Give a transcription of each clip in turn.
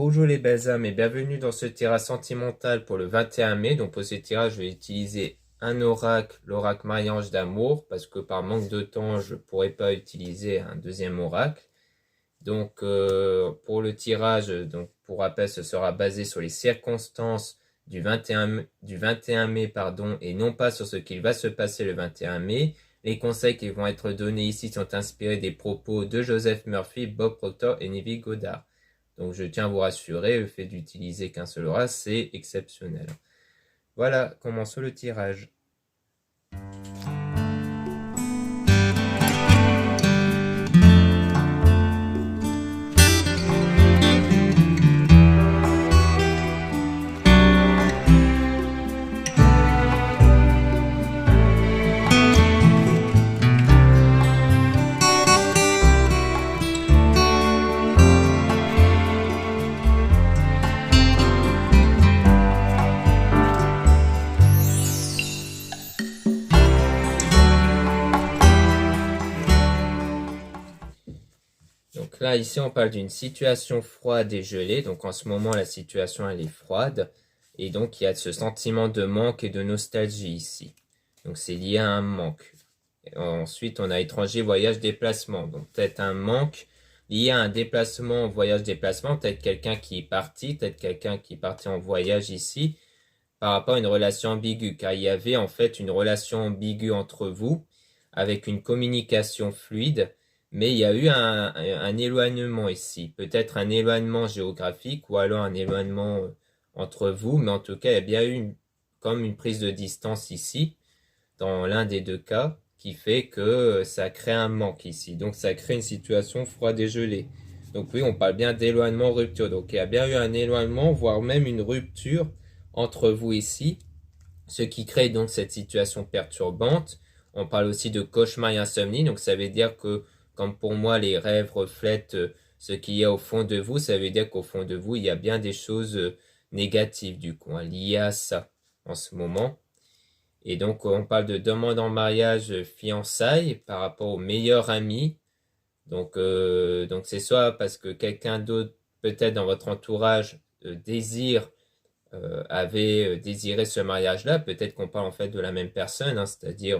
Bonjour les belles âmes et bienvenue dans ce tirage sentimental pour le 21 mai. Donc pour ce tirage, je vais utiliser un oracle, l'oracle Marie-Ange d'amour, parce que par manque de temps, je ne pourrais pas utiliser un deuxième oracle. Donc pour le tirage, donc pour rappel, ce sera basé sur les circonstances du 21 mai pardon, et non pas sur ce qu'il va se passer le 21 mai. Les conseils qui vont être donnés ici sont inspirés des propos de Joseph Murphy, Bob Proctor et Neville Goddard. Donc je tiens à vous rassurer, le fait d'utiliser qu'un seul oracle, c'est exceptionnel. Voilà, commençons le tirage. Donc là, ici, on parle d'une situation froide et gelée. Donc en ce moment, la situation, elle est froide. Et donc, il y a ce sentiment de manque et de nostalgie ici. Donc c'est lié à un manque. Et ensuite, on a étranger, voyage, déplacement. Donc peut-être un manque lié à un déplacement, voyage, déplacement. Peut-être quelqu'un qui est parti, peut-être quelqu'un qui est parti en voyage ici par rapport à une relation ambiguë. Car il y avait en fait une relation ambiguë entre vous avec une communication fluide. Mais il y a eu un éloignement ici, peut-être un éloignement géographique ou alors un éloignement entre vous, mais en tout cas, il y a bien eu comme une prise de distance ici, dans l'un des deux cas, qui fait que ça crée un manque ici. Donc ça crée une situation froide et gelée. Donc oui, on parle bien d'éloignement, rupture. Donc il y a bien eu un éloignement, voire même une rupture entre vous ici, ce qui crée donc cette situation perturbante. On parle aussi de cauchemar et insomnie, donc ça veut dire que comme pour moi, les rêves reflètent ce qu'il y a au fond de vous. Ça veut dire qu'au fond de vous, il y a bien des choses négatives, du coup, liées à ça en ce moment. Et donc, on parle de demande en mariage, fiançailles par rapport au meilleur ami. Donc c'est soit parce que quelqu'un d'autre, peut-être dans votre entourage, avait désiré ce mariage-là. Peut-être qu'on parle en fait de la même personne, hein, c'est-à-dire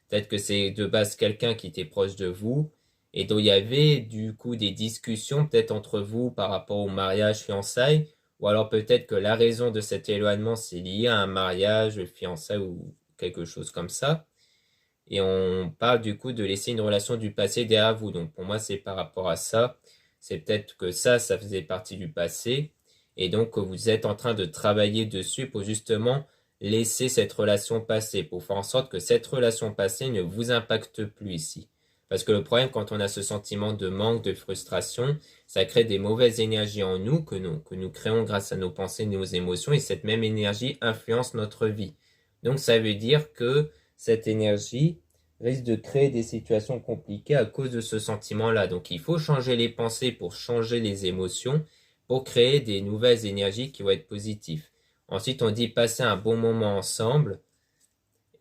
peut-être que c'est de base quelqu'un qui était proche de vous et dont il y avait du coup des discussions peut-être entre vous par rapport au mariage, fiançailles, ou alors peut-être que la raison de cet éloignement c'est lié à un mariage, fiançailles ou quelque chose comme ça. Et on parle du coup de laisser une relation du passé derrière vous. Donc pour moi c'est par rapport à ça. C'est peut-être que ça faisait partie du passé. Et donc vous êtes en train de travailler dessus pour justement laisser cette relation passer, pour faire en sorte que cette relation passée ne vous impacte plus ici. Parce que le problème, quand on a ce sentiment de manque, de frustration, ça crée des mauvaises énergies en nous que nous créons grâce à nos pensées, nos émotions, et cette même énergie influence notre vie. Donc ça veut dire que cette énergie risque de créer des situations compliquées à cause de ce sentiment-là. Donc il faut changer les pensées pour changer les émotions, pour créer des nouvelles énergies qui vont être positives. Ensuite, on dit passer un bon moment ensemble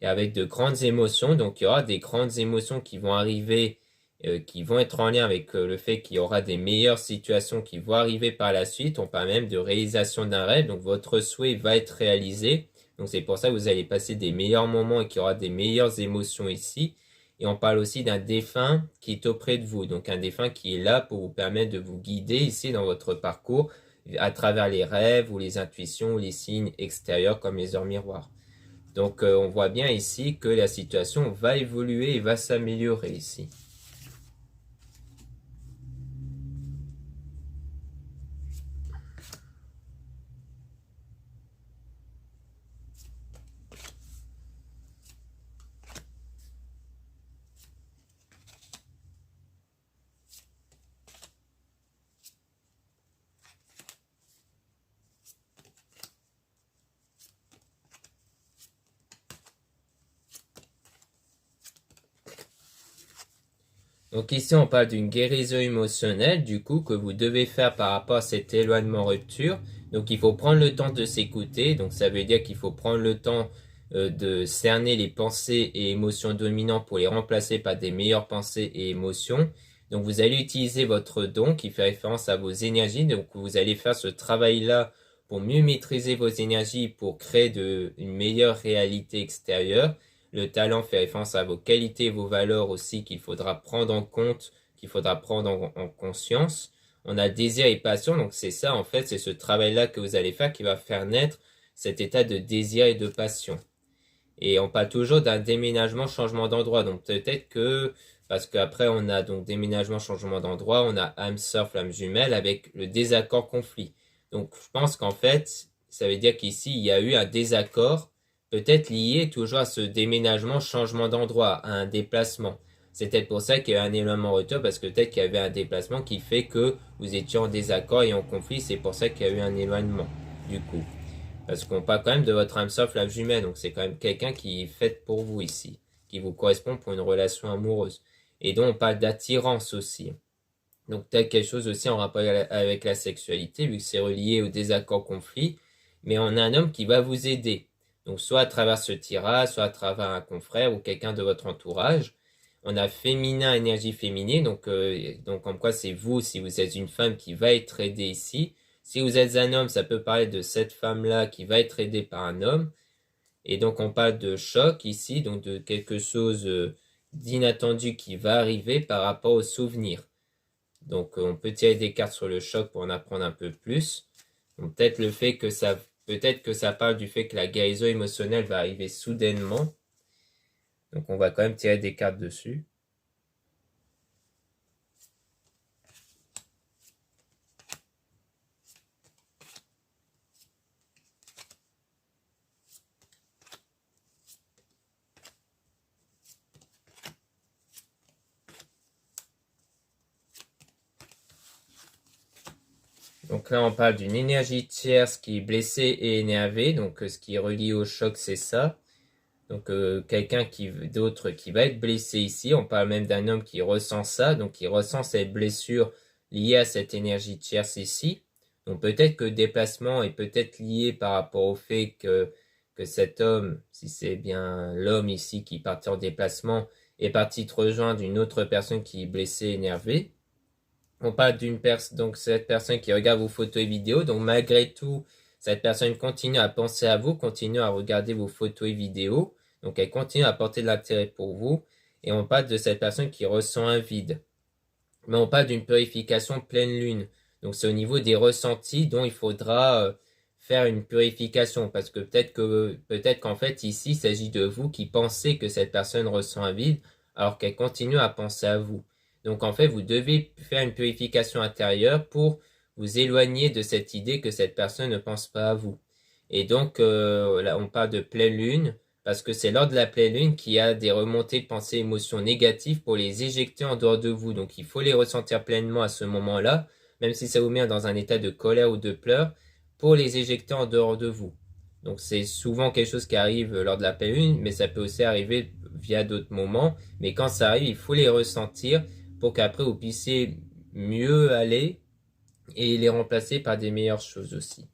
et avec de grandes émotions. Donc il y aura des grandes émotions qui vont arriver, qui vont être en lien avec le fait qu'il y aura des meilleures situations qui vont arriver par la suite. On parle même de réalisation d'un rêve. Donc votre souhait va être réalisé. Donc c'est pour ça que vous allez passer des meilleurs moments et qu'il y aura des meilleures émotions ici. Et on parle aussi d'un défunt qui est auprès de vous. Donc un défunt qui est là pour vous permettre de vous guider ici dans votre parcours à travers les rêves ou les intuitions ou les signes extérieurs comme les heures miroirs. Donc on voit bien ici que la situation va évoluer et va s'améliorer ici. Donc ici, on parle d'une guérison émotionnelle, du coup, que vous devez faire par rapport à cet éloignement-rupture. Donc il faut prendre le temps de s'écouter. Donc ça veut dire qu'il faut prendre le temps de cerner les pensées et émotions dominantes pour les remplacer par des meilleures pensées et émotions. Donc vous allez utiliser votre don qui fait référence à vos énergies. Donc vous allez faire ce travail-là pour mieux maîtriser vos énergies, pour créer une meilleure réalité extérieure. Le talent fait référence à vos qualités et vos valeurs aussi qu'il faudra prendre en compte, qu'il faudra prendre en conscience. On a désir et passion, donc c'est ça en fait, c'est ce travail-là que vous allez faire qui va faire naître cet état de désir et de passion. Et on parle toujours d'un déménagement, changement d'endroit. Donc peut-être que, parce qu'après on a donc déménagement, changement d'endroit, on a âme sœur, flamme jumelle avec le désaccord, conflit. Donc je pense qu'en fait, ça veut dire qu'ici il y a eu un désaccord, peut-être lié toujours à ce déménagement, changement d'endroit, à un déplacement. C'est peut-être pour ça qu'il y a un élément retour, parce que peut-être qu'il y avait un déplacement qui fait que vous étiez en désaccord et en conflit, c'est pour ça qu'il y a eu un éloignement, du coup. Parce qu'on parle quand même de votre âme sœur, flamme jumelle, donc c'est quand même quelqu'un qui est fait pour vous ici, qui vous correspond pour une relation amoureuse. Et donc on parle d'attirance aussi. Donc peut-être quelque chose aussi en rapport avec la sexualité, vu que c'est relié au désaccord conflit, mais on a un homme qui va vous aider. Donc soit à travers ce tirage, soit à travers un confrère ou quelqu'un de votre entourage. On a féminin, énergie féminine, donc comme quoi c'est vous, si vous êtes une femme qui va être aidée ici. Si vous êtes un homme, ça peut parler de cette femme-là qui va être aidée par un homme. Et donc on parle de choc ici, donc de quelque chose d'inattendu qui va arriver par rapport au souvenir. Donc on peut tirer des cartes sur le choc pour en apprendre un peu plus. Donc, peut-être que ça parle du fait que la guérison émotionnelle va arriver soudainement. Donc on va quand même tirer des cartes dessus. Donc là, on parle d'une énergie tierce qui est blessée et énervée. Donc ce qui est relié au choc, c'est ça. Donc quelqu'un d'autre qui va être blessé ici. On parle même d'un homme qui ressent ça. Donc il ressent cette blessure liée à cette énergie tierce ici. Donc peut-être que le déplacement est peut-être lié par rapport au fait que cet homme, si c'est bien l'homme ici qui partit en déplacement, est parti te rejoindre une autre personne qui est blessée, énervée. On parle donc cette personne qui regarde vos photos et vidéos. Donc malgré tout, cette personne continue à penser à vous, continue à regarder vos photos et vidéos. Donc elle continue à porter de l'intérêt pour vous. Et on parle de cette personne qui ressent un vide. Mais on parle d'une purification pleine lune. Donc c'est au niveau des ressentis dont il faudra faire une purification. Parce que peut-être qu'en fait ici, il s'agit de vous qui pensez que cette personne ressent un vide alors qu'elle continue à penser à vous. Donc en fait, vous devez faire une purification intérieure pour vous éloigner de cette idée que cette personne ne pense pas à vous. Et donc là, on parle de pleine lune parce que c'est lors de la pleine lune qu'il y a des remontées de pensées, émotions négatives pour les éjecter en dehors de vous. Donc il faut les ressentir pleinement à ce moment-là, même si ça vous met dans un état de colère ou de pleurs, pour les éjecter en dehors de vous. Donc c'est souvent quelque chose qui arrive lors de la pleine lune, mais ça peut aussi arriver via d'autres moments. Mais quand ça arrive, il faut les ressentir pour qu'après vous puissiez mieux aller et les remplacer par des meilleures choses aussi.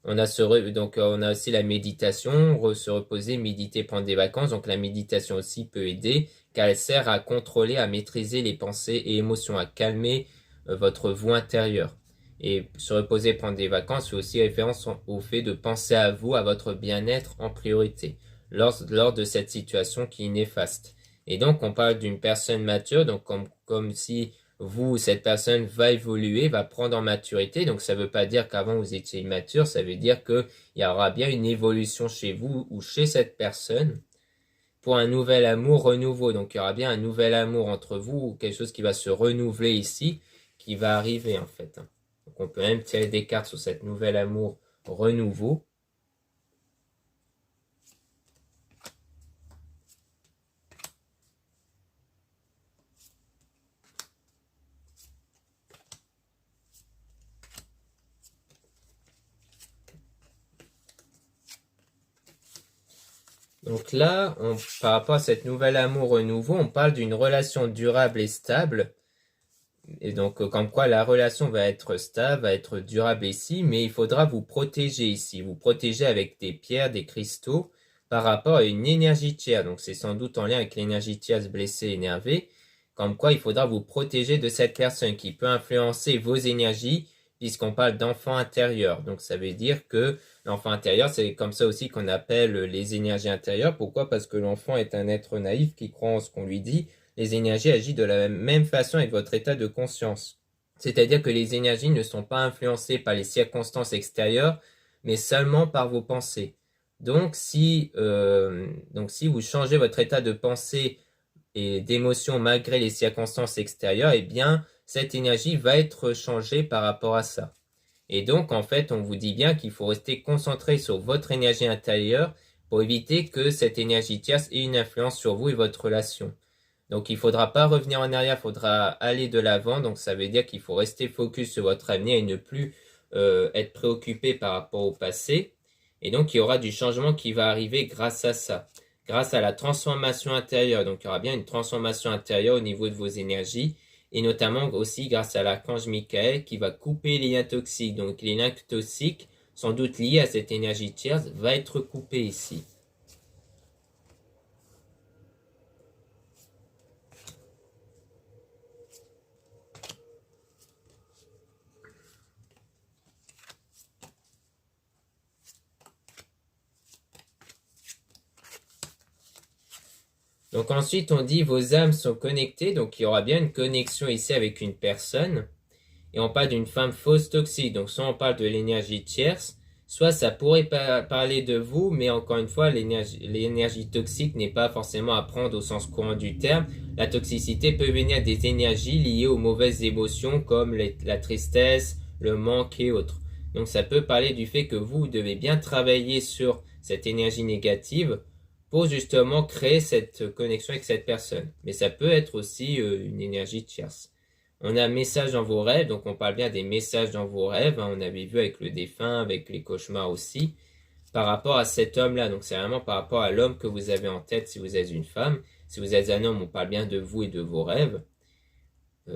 On a aussi la méditation, se reposer, méditer, prendre des vacances. Donc la méditation aussi peut aider car elle sert à contrôler, à maîtriser les pensées et émotions, à calmer votre voix intérieure. Et se reposer, prendre des vacances fait aussi référence au fait de penser à vous, à votre bien-être en priorité lors de cette situation qui est néfaste. Et donc on parle d'une personne mature, donc comme si cette personne va évoluer, va prendre en maturité. Donc ça ne veut pas dire qu'avant vous étiez immature, ça veut dire qu'il y aura bien une évolution chez vous ou chez cette personne pour un nouvel amour renouveau. Donc il y aura bien un nouvel amour entre vous ou quelque chose qui va se renouveler ici, qui va arriver en fait. Donc on peut même tirer des cartes sur cet nouvel amour renouveau. Donc là, par rapport à cette nouvelle amour renouveau, on parle d'une relation durable et stable. Et donc, comme quoi la relation va être stable, va être durable ici, mais il faudra vous protéger ici. Vous protéger avec des pierres, des cristaux, par rapport à une énergie tiers. Donc, c'est sans doute en lien avec l'énergie tierce blessée, énervée. Comme quoi, il faudra vous protéger de cette personne qui peut influencer vos énergies, puisqu'on parle d'enfant intérieur. Donc, ça veut dire que l'enfant intérieur, c'est comme ça aussi qu'on appelle les énergies intérieures. Pourquoi? Parce que l'enfant est un être naïf qui croit en ce qu'on lui dit. Les énergies agissent de la même façon avec votre état de conscience. C'est-à-dire que les énergies ne sont pas influencées par les circonstances extérieures, mais seulement par vos pensées. Donc, si vous changez votre état de pensée et d'émotion malgré les circonstances extérieures, eh bien, cette énergie va être changée par rapport à ça. Et donc, en fait, on vous dit bien qu'il faut rester concentré sur votre énergie intérieure pour éviter que cette énergie tierce ait une influence sur vous et votre relation. Donc, il ne faudra pas revenir en arrière, il faudra aller de l'avant. Donc, ça veut dire qu'il faut rester focus sur votre avenir et ne plus être préoccupé par rapport au passé. Et donc, il y aura du changement qui va arriver grâce à ça, grâce à la transformation intérieure. Donc, il y aura bien une transformation intérieure au niveau de vos énergies et notamment aussi grâce à l'archange Michael qui va couper les liens toxiques. Donc, les liens toxiques, sans doute liés à cette énergie tierce, va être coupé ici. Donc ensuite, on dit vos âmes sont connectées. Donc il y aura bien une connexion ici avec une personne. Et on parle d'une femme fausse toxique. Donc soit on parle de l'énergie tierce, soit ça pourrait parler de vous, mais encore une fois, l'énergie toxique n'est pas forcément à prendre au sens courant du terme. La toxicité peut venir des énergies liées aux mauvaises émotions comme la tristesse, le manque et autres. Donc ça peut parler du fait que vous devez bien travailler sur cette énergie négative pour justement créer cette connexion avec cette personne. Mais ça peut être aussi une énergie tierce. On a un message dans vos rêves, donc on parle bien des messages dans vos rêves, hein, on avait vu avec le défunt, avec les cauchemars aussi, par rapport à cet homme-là. Donc c'est vraiment par rapport à l'homme que vous avez en tête si vous êtes une femme. Si vous êtes un homme, on parle bien de vous et de vos rêves.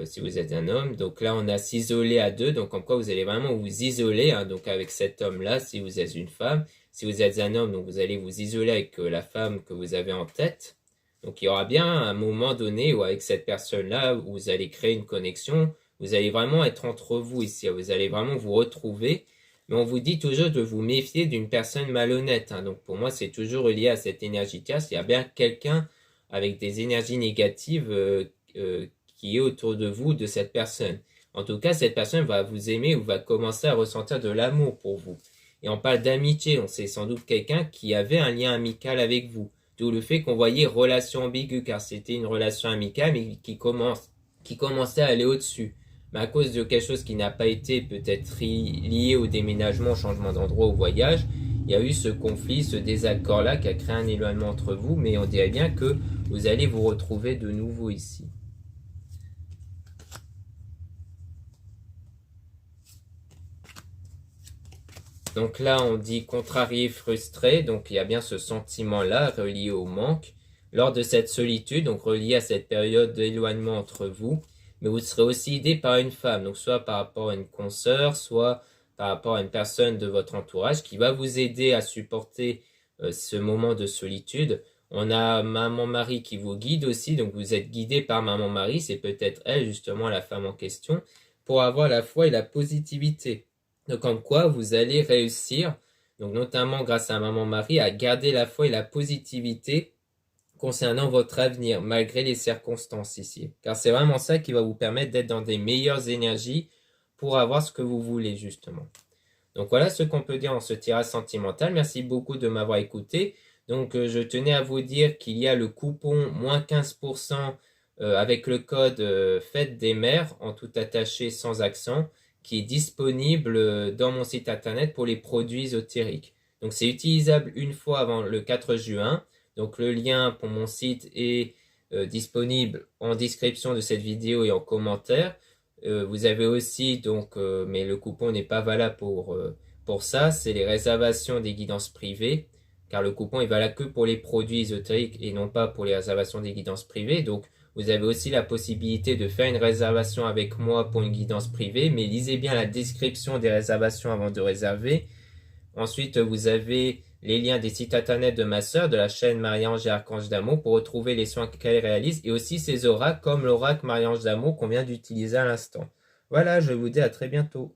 Si vous êtes un homme, donc là on a s'isoler à deux, donc comme quoi vous allez vraiment vous isoler, hein, donc avec cet homme-là, si vous êtes une femme. Si vous êtes un homme, donc vous allez vous isoler avec la femme que vous avez en tête. Donc il y aura bien un moment donné où avec cette personne-là, où vous allez créer une connexion, vous allez vraiment être entre vous ici, vous allez vraiment vous retrouver. Mais on vous dit toujours de vous méfier d'une personne malhonnête, hein. Donc pour moi, c'est toujours lié à cette énergie tierce. Il y a bien quelqu'un avec des énergies négatives qui est autour de vous, de cette personne. En tout cas, cette personne va vous aimer ou va commencer à ressentir de l'amour pour vous. Et on parle d'amitié, on sait sans doute quelqu'un qui avait un lien amical avec vous. D'où le fait qu'on voyait relation ambiguë, car c'était une relation amicale, mais qui commençait à aller au-dessus. Mais à cause de quelque chose qui n'a pas été peut-être lié au déménagement, au changement d'endroit, au voyage, il y a eu ce conflit, ce désaccord-là qui a créé un éloignement entre vous, mais on dirait bien que vous allez vous retrouver de nouveau ici. Donc là, on dit contrarié, frustré. Donc il y a bien ce sentiment-là relié au manque. Lors de cette solitude, donc relié à cette période d'éloignement entre vous, mais vous serez aussi aidé par une femme, donc soit par rapport à une consoeur, soit par rapport à une personne de votre entourage qui va vous aider à supporter ce moment de solitude. On a maman-mari qui vous guide aussi, donc vous êtes guidé par maman-mari, c'est peut-être elle justement la femme en question, pour avoir la foi et la positivité. Donc comme quoi vous allez réussir, donc notamment grâce à maman-mari, à garder la foi et la positivité concernant votre avenir, malgré les circonstances ici. Car c'est vraiment ça qui va vous permettre d'être dans des meilleures énergies pour avoir ce que vous voulez, justement. Donc voilà ce qu'on peut dire en ce tirage sentimental. Merci beaucoup de m'avoir écouté. Donc je tenais à vous dire qu'il y a le coupon moins 15% avec le code Fête des Mères, en tout attaché sans accent, qui est disponible dans mon site internet pour les produits ésotériques. Donc c'est utilisable une fois avant le 4 juin. Donc le lien pour mon site est disponible en description de cette vidéo et en commentaire. Vous avez aussi, donc, mais le coupon n'est pas valable pour ça, c'est les réservations des guidances privées, car le coupon est valable que pour les produits ésotériques et non pas pour les réservations des guidances privées. Donc vous avez aussi la possibilité de faire une réservation avec moi pour une guidance privée, mais lisez bien la description des réservations avant de réserver. Ensuite, vous avez les liens des sites internet de ma sœur, de la chaîne Marie-Ange et Archange d'Amour, pour retrouver les soins qu'elle réalise, et aussi ses oracles, comme l'oracle Marie-Ange d'Amour qu'on vient d'utiliser à l'instant. Voilà, je vous dis à très bientôt.